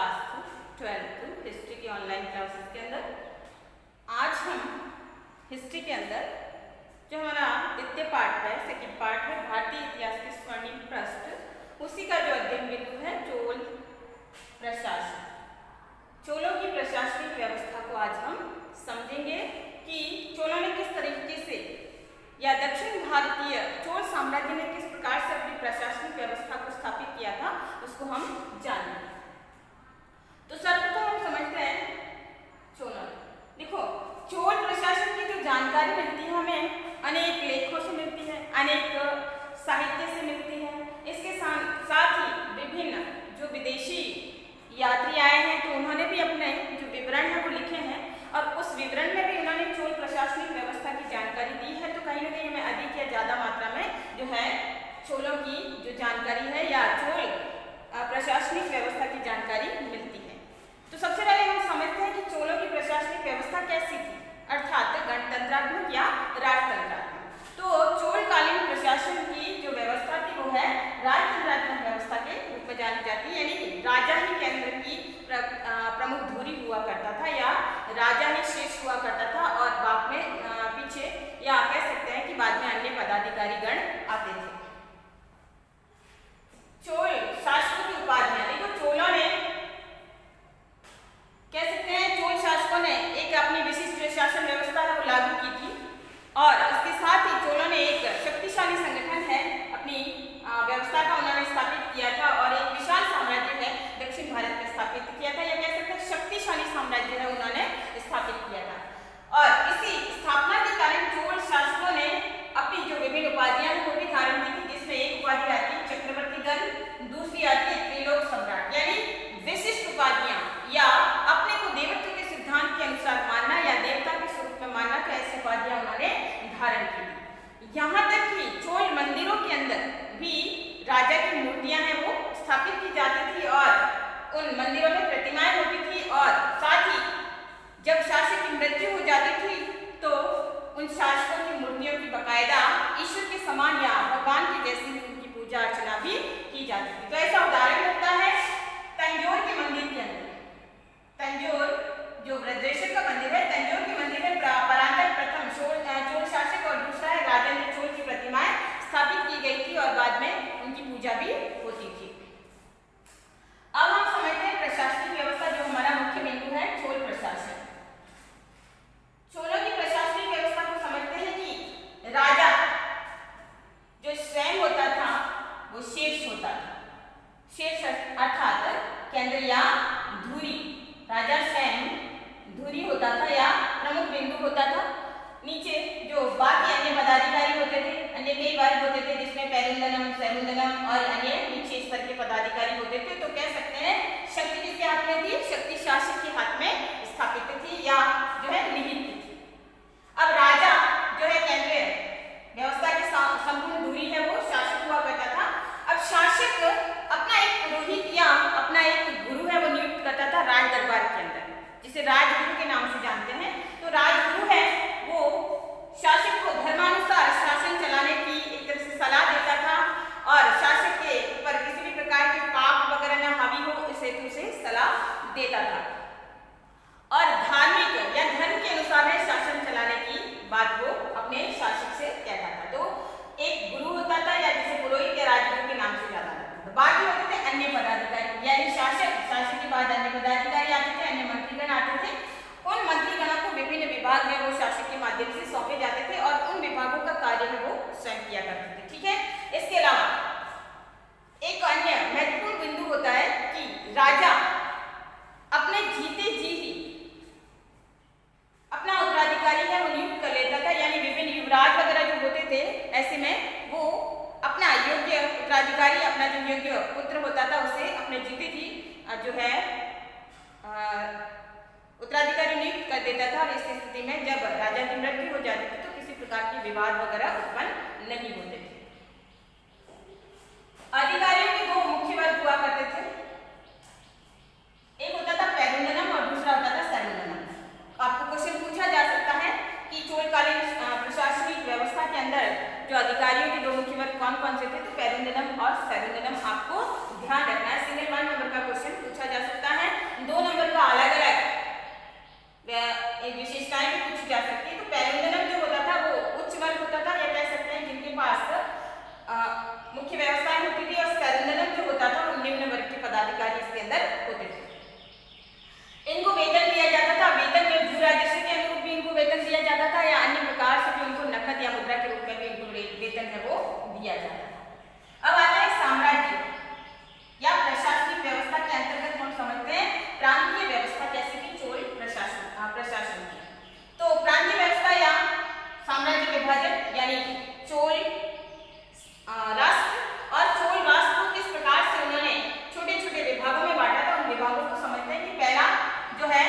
Class 12th history की online classes के अंदर आज हम हिस्ट्री के अंदर जो हमारा द्वितीय पार्ट है, सेकंड पार्ट है भारतीय इतिहास के स्वर्णिम पृष्ठ, उसी का जो अध्ययन बिंदु है चोल प्रशासन। चोलों की प्रशासनिक व्यवस्था को आज हम समझेंगे कि चोलों ने किस तरीके से या दक्षिण भारतीय चोल साम्राज्य ने किस प्रकार से अपनी प्रशासनिक व्यवस्था को स्थापित किया था, उसको हम जानेंगे। तो सर्वप्रथम हम समझते हैं चोलों। देखो, चोल प्रशासन की जो जानकारी मिलती है हमें अनेक लेखों से मिलती है, अनेक साहित्य से मिलती है। इसके साथ ही विभिन्न जो विदेशी यात्री आए हैं तो उन्होंने भी अपने जो विवरण है वो लिखे हैं और उस विवरण में भी उन्होंने चोल प्रशासनिक व्यवस्था की जानकारी दी है। तो कहीं ना कहीं हमें अधिक या ज़्यादा मात्रा में जो है चोलों की जो जानकारी है या चोल प्रशासनिक व्यवस्था की जानकारी मिलती है। तो सबसे पहले हम समझते हैं कि चोलों की प्रशासनिक व्यवस्था कैसी थी, अर्थात गणतंत्रात्मक या राजतंत्रात्मक। तो चोलकालीन प्रशासन की जो व्यवस्था थी वो है राजतंत्रात्मक व्यवस्था के रूप में जानी जाती है, यानी राजा ही केंद्र की प्रमुख धुरी हुआ करता था या राजा ही शीर्ष हुआ करता था और बाद में पीछे या कह सकते हैं कि बाद में अन्य पदाधिकारी गण आते थे। चोल शासकों की उपाधियां, देखो चोलों ने कह सकते हैं चोल शासकों ने एक अपनी विशिष्ट शासन व्यवस्था है वो लागू की थी और इसके साथ ही चोलों ने एक शक्तिशाली संगठन है अपनी व्यवस्था का उन्होंने स्थापित किया था और एक विशाल साम्राज्य है दक्षिण भारत में स्थापित किया था, या कह सकते हैं शक्तिशाली साम्राज्य है उन्होंने स्थापित किया था। और इसी स्थापना के कारण चोल शासकों ने अपनी जो विभिन्न उपाधियां वो भी धारण की थी, जिसमें एक उपाधि आती है चक्रवर्ती गण, दूसरी आती है त्रिलोक सम्राट, यानी विशिष्ट उपाधियां या अपने को देवत्व के सिद्धांत के अनुसार मानना या देवता के स्वरूप में मानना, तो ऐसी उपाधियां उन्होंने धारण की थी। यहाँ तक कि चोल मंदिरों के अंदर भी राजा की मूर्तियां हैं वो स्थापित की जाती थी और उन मंदिरों में प्रतिमाएं होती थी और साथ ही जब शासक की मृत्यु हो जाती थी तो उन शासकों की मूर्तियों की बकायदा ईश्वर के समान या भगवान के जैसी उनकी पूजा अर्चना भी की जाती थी। तो ऐसा उदाहरण होता है तंजौर के मंदिर के अंदर। तंजौर जो ब्रजेश्वर का मंदिर है, तंजौर के मंदिर में परांतक प्रथम चोल शासक और दूसरा है राजेंद्र चोल की प्रतिमाएं स्थापित की गई थी और बाद में उनकी पूजा भी होती थी। अब हम समझते हैं प्रशासनिक व्यवस्था, जो हमारा मुख्य बिंदु है चोल प्रशासन। चोलों की प्रशासनिक व्यवस्था को समझते हैं कि राजा जो स्वयं होता था वो शीर्ष होता था, शीर्ष अर्थात केंद्र या धुरी। राजा स्वयं धुरी होता था या प्रमुख बिंदु होता था। नीचे जो बाकी अन्य पदाधिकारी होते थे, अन्य कई वर्ग होते थे जिसमें पेरुंदनम, सेरुंदनम और अन्य नीचे स्तर के पदाधिकारी होते थे। तो कह सकते हैं शक्ति किसके हाथ में थी, शक्ति शासक के हाथ में स्थापित थी या जो है निहित थी। अब राजा जो है केंद्रीय व्यवस्था की संपूर्ण धुरी है वो शासक हुआ करता था। अब शासक अपना एक पुरोहित या अपना एक गुरु है वो नियुक्त करता था राज दरबार के अंदर, जिसे राजगुरु के नाम से जानते हैं। तो राजगुरु है वो शासक को धर्मानुसार शासन चलाने की एक तरह से सलाह देता था और शासक के ऊपर किसी भी प्रकार के पाप वगैरह न हावी हो इस हेतु से सलाह देता था और धार्मिक या धर्म के अनुसार है शासन चलाने की बात वो अपने शासक से कहता था। तो एक गुरु होता था या जिसे पुरोहित या राजगुरु के नाम से जाना जाता था। बाकी होते थे अन्य पदाधिकारी, यानी शासक के बाद अन्य पदाधिकारी आते थे, अन्य मंत्रीगण आते थे। उन मंत्रीगणों को विभिन्न विभाग है वो शासक के माध्यम से सौंपे जाते थे और उन विभागों का कार्य है वो स्वयं किया करते थे। ठीक है, इसके अलावा एक अन्य महत्वपूर्ण बिंदु होता है कि राजा अपने जीते जी ही अपना उत्तराधिकारी है वो नियुक्त कर लेता था, यानी विभिन्न युवराज वगैरह जो होते थे ऐसे में वो अपना योग्य उत्तराधिकारी, अपना जो योग्य पुत्र होता था उसे अपने जीते जी जो है उत्तराधिकारी नियुक्त कर देता था। और इस स्थिति में जब राजा की मृत्यु हो जाती थी तो किसी प्रकार के विवाद वगैरह उत्पन्न नहीं होते थे। अधिकारियों के दो मुख्य वर्ग हुआ करते थे, एक होता था पेरुंदनम और दूसरा होता था सेरुंदनम। आपको क्वेश्चन पूछा जा सकता है कि चोलकालीन प्रशासनिक व्यवस्था के अंदर जो अधिकारियों के दो मुख्य वर्ग कौन कौन से थे, तो पेरुंदनम और सेरुंदनम आपको ध्यान रखना है। सिंगल 1 नंबर का क्वेश्चन पूछा जा सकता है। जो है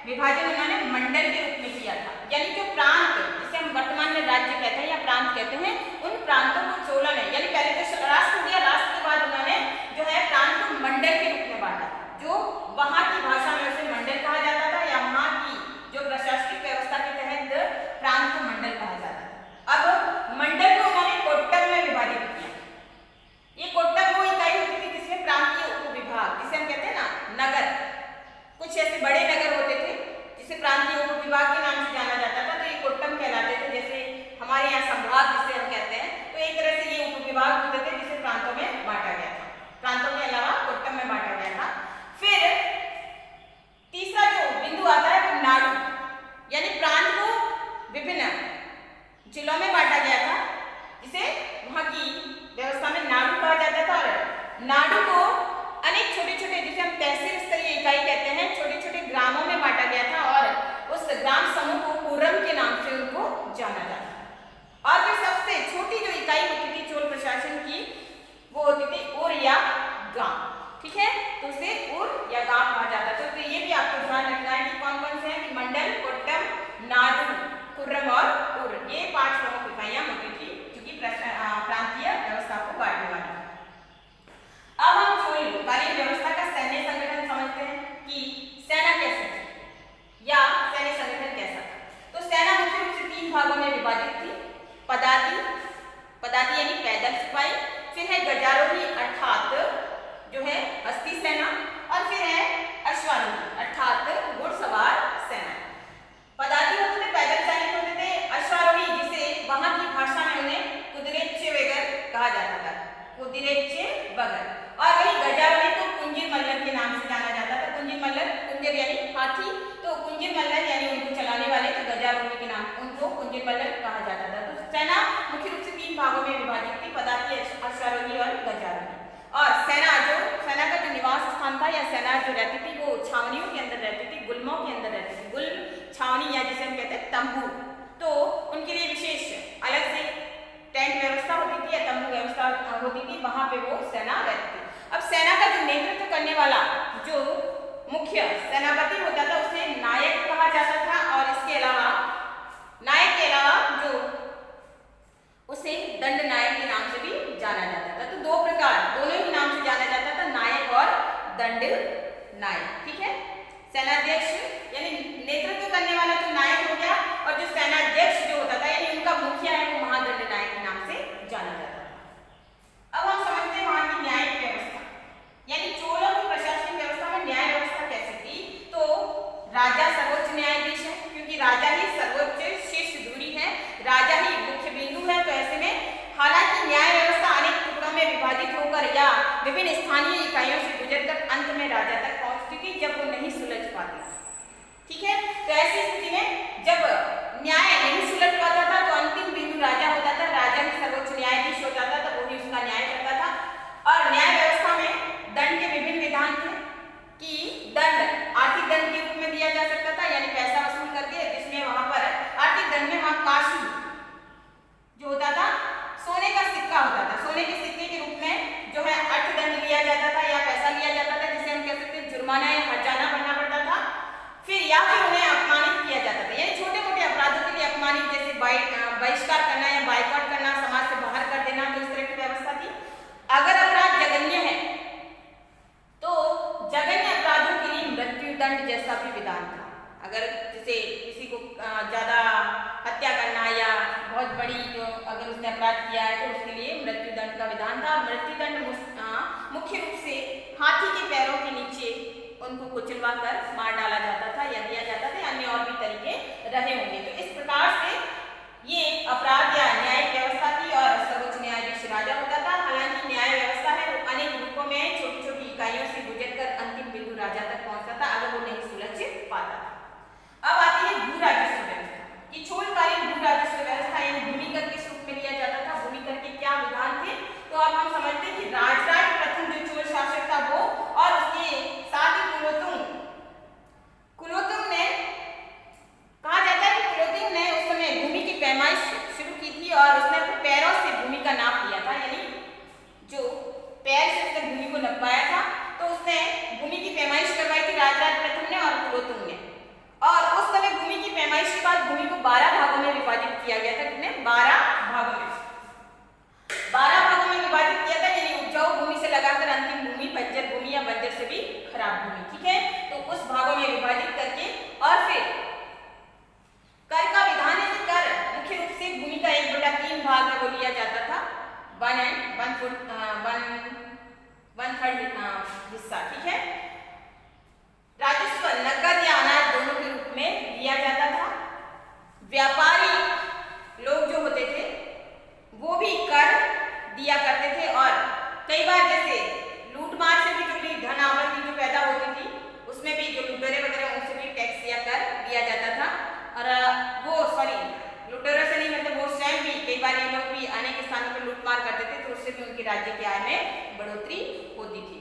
विभाजन उन्होंने मंडल के रूप में किया था, यानी जो प्रांत जिसे हम वर्तमान में राज्य कहते हैं या प्रांत कहते हैं, उन प्रांतों को चोलों ने, यानी पहले तो राष्ट्र हो गया, राष्ट्र के बाद उन्होंने जो है प्रांत को मंडल के रूप में बांटा, जो वहां की भाषा में उसे मंडल कहा जाता था, या वहां की जो प्रशासनिक व्यवस्था के तहत प्रांत को मंडल कहा जाता था। अब मंडल को उन्होंने कोट्टम में विभाजित किया। ये कोट्टम वो इकाई होती थी जिसमें प्रांतीय उपविभाग, जिसे हम कहते हैं ना नगर, कुछ ऐसे बड़े नगर होते थे जिसे प्रांतीय उपविभाग के नाम से जाना जाता था, तो ये कोट्टम कहलाते थे। जैसे हमारे यहाँ संभाग जिसे हम कहते हैं, तो एक तरह से ये उपविभाग होते थे जिसे प्रांतों में बांटा गया था। प्रांतों के अलावा कोट्टम में बांटा गया था। फिर तीसरा जो बिंदु आता है वो नाडु, यानी प्रांत को विभिन्न जिलों में बांटा गया था, जिसे वहां की व्यवस्था में नाडु कहा जाता था। और नाडु को अनेक छोटे छोटे, जिसे हम तहसील स्तरीय इकाई कहते हैं, छोटे छोटे ग्रामों में बांटा गया था, और उस ग्राम समूह को कुरम के नाम से उनको जाना जाता था। और जो सबसे छोटी जो इकाई होती थी चोल प्रशासन की, वो होती थी उर या गांव, ठीक है, तो उसे उर या गांव कहा जाता था। तो ये भी आपको ध्यान रखना है कि कौन कौन से हैं, कि मंडल, कोट्टम, नाडु, कुर्रम और उर, ये 5 प्रमुख इकाइयां होती थी जो कि प्रांतीय व्यवस्था को बांटने वाली। अब हम चोलकालीन व्यवस्था का सैन्य संगठन समझते हैं कि सेना कैसे थी या सैन्य संगठन कैसा था। तो सेना मुख्य रूप से 3 भागों में विभाजित थी। पदाती यानी पैदल सिपाही, फिर है गजारोही अर्थात जो है हस्ती सेना, और फिर है अश्वारोही अर्थात घुड़सवार सेना। पदाती होते थे, पैदल सैनिक होते थे। अश्वारोही जिसे वहां की भाषा में उन्हें कुदिरेच्चे वगर कहा जाता था, कुदिरेच्चे वगर। और वही गजारोही को कुंजिर मल्लर के नाम से जाना जाता था। कुंजिर मल्लर, कुंजिर यानी हाथी, तो कुंजिर मल्लर यानी उनको चलाने वाले, तो गजारोही के नाम उनको कुंजिर मल्लर कहा जाता था। तो सेना मुख्य रूप से 3 भागों में विभाजित थी, पदाती, अश्वारोही और गजारोही। और सेना का जो निवास स्थान था या सेना जो रहती थी वो छावनियों के अंदर रहती थी, गुल्मों के अंदर रहती थी। गुल्म छावनी या जिसे हम कहते हैं तंबू, तो उनके लिए विशेष अलग से टेंट व्यवस्था होती थी या तंबू व्यवस्था होती थी, वहां पे वो सेना रहती थी। अब सेना का जो नेतृत्व करने वाला जो मुख्य सेनापति होता था उसे नायक कहा जाता था, और इसके अलावा नायक के अलावा जो उसे दंड नायक के नाम से भी जाना जाता था। तो 2 प्रकार, दोनों ही नाम से जाना जाता था, नायक और दंड नायक, ठीक है। सेनाध्यक्ष यानी नेतृत्व करने वाला जो नायक हो गया, और जो सेनाध्यक्ष जो होता था यानी उनका मुखिया है वो महादंड नायक के नाम से जाना जाता था। अब हम समझते हैं वहां की न्यायिक व्यवस्था, यानी चोलों की प्रशासनिक व्यवस्था में न्याय व्यवस्था कैसे थी। तो राजा सर्वोच्च न्यायाधीश है, क्योंकि राजा ही सर्वोच्च शीर्ष दूरी है, राजा ही मुख्य बिंदु है। तो ऐसे में हालांकि न्याय व्यवस्था अनेक टुकड़ों में विभाजित होकर या विभिन्न स्थानीय इकाइयों से गुजरकर अंत में राजा तक पहुंचती थी जब वो नहीं सुलझ पाती, ठीक है। तो ऐसी स्थिति में जब न्याय नहीं सुलझ पाता था तो अंतिम बिंदु राजा होता था, राजा ही सर्वोच्च न्यायाधीश होता था, तो वही उसका न्याय करता था। और न्याय व्यवस्था में दंड के विभिन्न विधान थे कि दंड आर्थिक दंड के रूप में दिया जा सकता था, यानी पैसा वसूल करके, जिसमें वहां पर आर्थिक दंड में वहां काशी जो होता था सोने का सिक्का होता था, सोने के सिक्के के रूप में जो है अर्थदंड लिया जाता था या पैसा लिया जाता था, जिसे हम कह सकते हैं जुर्माना या हर्जाना भरना पड़ता था। फिर या फिर उन्हें अपमानित किया जाता था, यानी छोटे मोटे अपराधों के लिए अपमानित, जैसे बहिष्कार करना या बाइकआउट करना, समाज से बाहर कर देना, तो इस तरह की व्यवस्था थी। अगर अपराध जघन्य है तो जघन्य अपराधों के लिए मृत्युदंड जैसा भी विधान था। अगर जैसे किसी को ज्यादा हत्या करना या बहुत बड़ी जो अगर उसने अपराध किया है तो उसके लिए मृत्युदंड का विधान था। मृत्युदंड मुख्य रूप से हाथी के पैरों के नीचे उनको कुचलवा कर मार डाला जाता था या दिया जाता था, अन्य और भी तरीके रहे होंगे। तो इस प्रकार से ये अपराध या न्यायिक व्यवस्था थी और सर्वोच्च न्यायाधीश राजा होता था। हालांकि न्याय व्यवस्था है वो अनेक रूपों में छोटी छोटी इकाइयों से गुजरकर अंतिम बिंदु राजा तक पहुंचता था अगर वो नहीं सुलझ पाता था। अब आती है भू राजस्व व्यवस्था। ये चोलकालीन भू राजस्व व्यवस्था यानी भूमिकर के रूप में लिया जाता था। भूमिकर के क्या विधान थे, तो अब हम समझते हैं कि राजराज प्रथम जो चोल शासक था वो और उसके साथ ही कुलोत्तुंग भूमि को 12 भागों में विभाजित किया गया था। कितने? 12 भागों में। 12 भागों में विभाजित किया था, यानी उपजाऊ भूमि से लगाकर अंतिम भूमि, बंजर भूमि या बंजर से भी खराब भूमि। ठीक है, तो उस भागों में विभाजित करके और फिर कर का विधान है कि कर मुख्य रूप से भूमि का 1/3 भाग में वो लिया जाता था, 1/3 हिस्सा। ठीक है, राजस्व नकद या अनाज दोनों के रूप में लिया जाता था। व्यापारी लोग जो होते थे वो भी कर दिया करते थे, और कई बार जैसे लूटमार से भी जो भी धन आवक जो पैदा होती थी उसमें भी जो लुटेरे वगैरह उनसे भी टैक्स या कर दिया जाता था। और लुटेरों से नहीं, मतलब वो स्वयं भी कई बार ये लोग भी अनेक स्थानों पर लूटमार करते थे, तो उससे भी उनके राज्य की आय में बढ़ोतरी होती थी।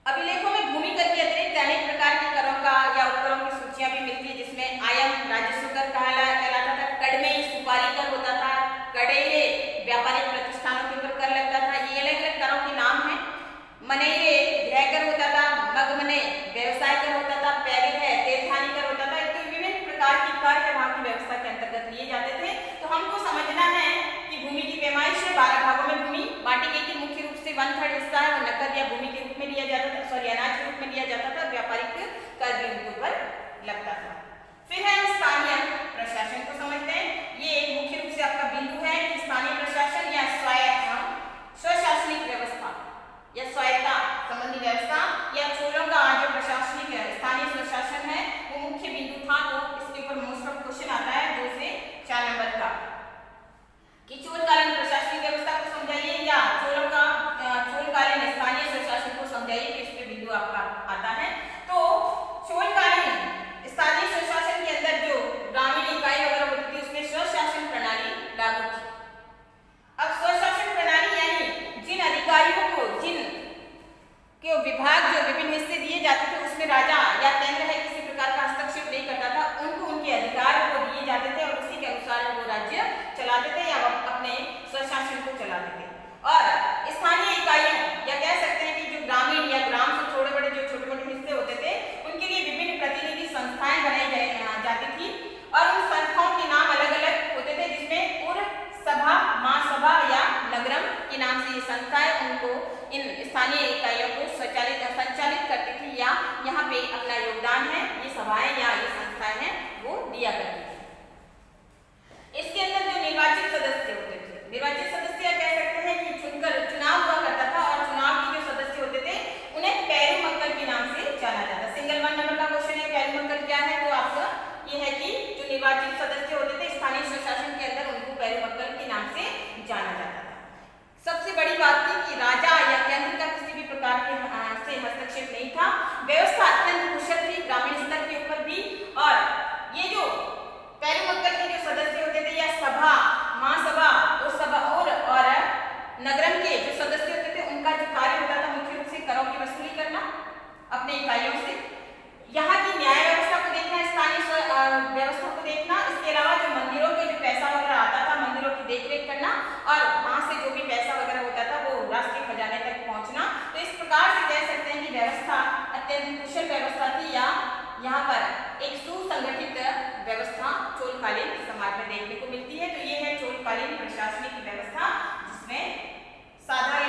अभिलेखों में भूमि कर के अतिरिक्त अनेक प्रकार के करों का या उपकरों की सूचियां भी मिलती है, जिसमें आयम राजस्व कर कहलाता था, कड़मेई सुपारी कर होता था, कड़ेले व्यापारिक प्रतिष्ठानों के ऊपर कर लगता था। ये अलग अलग करों के नाम हैं। मनैरे गृह कर होता था, मगमने व्यवसाय कर होता था, पैरिल है तेलखानी कर होता था। तो विभिन्न प्रकार की कर है वहां की व्यवस्था के अंतर्गत लिए जाते थे। तो हमको समझना है कि भूमि की पैमाइश है, 12 भागों में भूमि बांटी गई थी। मुख्य रूप से 1/3 हिस्सा है वो नकद या भूमि के रूप में लिया जाता था, अनाज के रूप में लिया जाता था। व्यापारिक कर भी उनके ऊपर लगता था। फिर है स्थानीय प्रशासन को समझते हैं। ये मुख्य रूप से आपका बिंदु है कि स्थानीय प्रशासन या स्वशासनिक व्यवस्था या स्वायत्ता संबंधी व्यवस्था या चोलों का जो प्रशासनिक स्थानीय स्वशासन है वो मुख्य बिंदु था। तो इसके ऊपर मोस्ट ऑफ क्वेश्चन आता है 2 से 4 नंबर का, कि चोलकालीन प्रशासनिक व्यवस्था को समझाइए या चोलकालीन स्थानीय स्वशासन को समझाइए, कि इस पे बिंदु आपका आता है। तो चोलकालीन स्थानीय स्वशासन के अंदर जो ग्रामीण इकाई वगैरह होती थी उसमें स्वशासन प्रणाली लागू थी। अब स्वशासन प्रणाली यानी जिन अधिकारियों को जिन के विभाग जो विभिन्न हिस्से दिए जाते थे उसमें राजा या केंद्र है किसी प्रकार का हस्तक्षेप नहीं करता था, उनको उनके अधिकार वो दिए जाते थे और उसी के अनुसार वो राज्य चलाते थे या अपने स्वशासन को चलाते थे। और स्थानीय इकाइयों या कह सकते हैं कि जो ग्रामीण या ग्राम से थोड़े बड़े जो छोटे मोटे हिस्से होते थे उनके लिए विभिन्न प्रतिनिधि संस्थाएं बनाई जाती थी, और उन संस्थाओं के नाम अलग अलग होते थे, जिसमें पुर सभा, महासभा या नगरम के नाम से ये संस्थाएं उनको इन स्थानीय इकाइयों को संचालित करती थी, या यहाँ पे अपना योगदान है ये सभाएं या ये संस्थाएं हैं वो दिया करती थी। इसके अंदर जो निर्वाचित सदस्य होते थे, निर्वाचित सदस्य कह सकते हैं कि चुनकर चुनाव हुआ करता था, और चुनाव के जो सदस्य होते थे उन्हें पैरुमक्कल के नाम से जाना जाता। सिंगल 1 नंबर का क्वेश्चन है, पैरुमक्कल क्या है? तो आपका ये है कि जो निर्वाचित सदस्य होते थे स्थानीय स्वशासन के अंदर उनको पैरुमक्कल के नाम से जाना जाता था। सबसे बड़ी बात थी कि राजा या केंद्र का किसी भी प्रकार के से हस्तक्षेप नहीं था। व्यवस्था अत्यंत कुशल थी ग्रामीण स्तर के ऊपर भी, और ये जो पैरुमक्कल के जो सदस्य होते थे या सभा, महासभा, उस सभा और नगरम के जो सदस्य होते थे उनका जो कार्य होता था मुख्य रूप से करों की वसूली करना अपने इकाइयों से, यहाँ की न्याय व्यवस्था को देखना, स्थानीय व्यवस्था को देखना, इसके अलावा जो मंदिरों के जो पैसा वगैरह आता था मंदिरों की देखरेख करना, और वहां से जो भी पैसा वगैरह होता था वो राष्ट्रीय खजाने तक पहुंचना। तो इस प्रकार से कह सकते हैं कि व्यवस्था अत्यंत कुशल व्यवस्था थी, या यहाँ पर एक सुसंगठित व्यवस्था चोलकालीन समाज में देखने को मिलती है। तो ये है चोलकालीन प्रशासनिक व्यवस्था, जिसमें साधारण